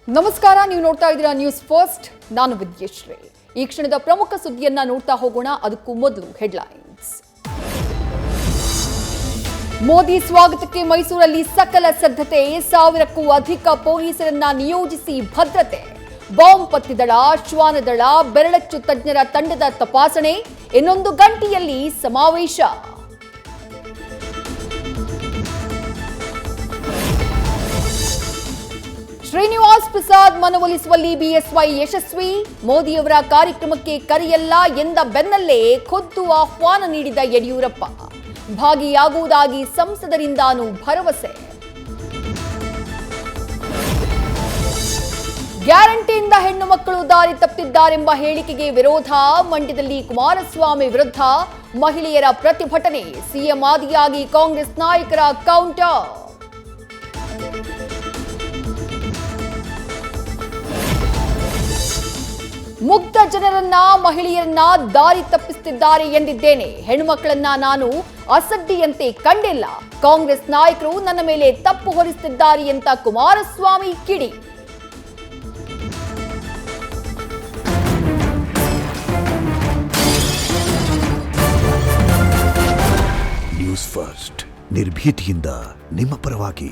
ನಮಸ್ಕಾರ, ನೀವು ನೋಡ್ತಾ ಇದ್ದೀರಾ ನ್ಯೂಸ್ ಫಸ್ಟ್. ನಾನು ವಿದ್ಯಶ್ರೀ. ಈ ಕ್ಷಣದ ಪ್ರಮುಖ ಸುದ್ದಿಯನ್ನ ನೋಡ್ತಾ ಹೋಗೋಣ. ಅದಕ್ಕೂ ಮೊದಲು ಹೆಡ್ಲೈನ್ಸ್. ಮೋದಿ ಸ್ವಾಗತಕ್ಕೆ ಮೈಸೂರಲ್ಲಿ ಸಕಲ ಸಿದ್ಧತೆ, 1000ಕ್ಕೂ ಅಧಿಕ ಪೊಲೀಸರನ್ನ ನಿಯೋಜಿಸಿ ಭದ್ರತೆ. ಬಾಂಬ್ ಪತ್ತೆ ದಳ, ಶ್ವಾನದಳ, ಬೆರಳಚ್ಚು ತಜ್ಞರ ತಂಡದ ತಪಾಸಣೆ. ಇನ್ನೊಂದು ಗಂಟೆಯಲ್ಲಿ ಸಮಾವೇಶ. ಶ್ರೀನಿವಾಸ್ ಪ್ರಸಾದ್ ಮನವೊಲಿಸುವಲ್ಲಿ ಬಿಎಸ್ವೈ ಯಶಸ್ವಿ. ಮೋದಿಯವರ ಕಾರ್ಯಕ್ರಮಕ್ಕೆ ಕರೆಯಲ್ಲ ಎಂದ ಬೆನ್ನಲ್ಲೇ ಖುದ್ದು ಆಹ್ವಾನ ನೀಡಿದ ಯಡಿಯೂರಪ್ಪ. ಭಾಗಿಯಾಗುವುದಾಗಿ ಸಂಸದರಿಂದಾನೂ ಭರವಸೆ. ಗ್ಯಾರಂಟಿಯಿಂದ ಹೆಣ್ಣು ಮಕ್ಕಳು ದಾರಿ ತಪ್ಪಿದ್ದಾರೆಂಬ ಹೇಳಿಕೆಗೆ ವಿರೋಧ. ಮಂಡ್ಯದಲ್ಲಿ ಕುಮಾರಸ್ವಾಮಿ ವಿರುದ್ಧ ಮಹಿಳೆಯರ ಪ್ರತಿಭಟನೆ. ಸಿಎಂ ಆದಿಯಾಗಿ ಕಾಂಗ್ರೆಸ್ ನಾಯಕರ ಕೌಂಟರ್. ಮುಗ್ಧ ಜನರನ್ನ, ಮಹಿಳೆಯರನ್ನ ದಾರಿ ತಪ್ಪಿಸುತ್ತಿದ್ದಾರೆ ಎಂದಿದ್ದೇನೆ. ಹೆಣ್ಣುಮಕ್ಕಳನ್ನ ನಾನು ಅಸಡ್ಡಿಯಂತೆ ಕಂಡಿಲ್ಲ. ಕಾಂಗ್ರೆಸ್ ನಾಯಕರು ನನ್ನ ಮೇಲೆ ತಪ್ಪು ಹೊರಿಸುತ್ತಿದ್ದಾರೆ ಅಂತ ಕುಮಾರಸ್ವಾಮಿ ಕಿಡಿ. ನ್ಯೂಸ್ ಫಸ್ಟ್, ನಿರ್ಭೀತಿಯಿಂದ ನಿಮ್ಮ ಪರವಾಗಿ.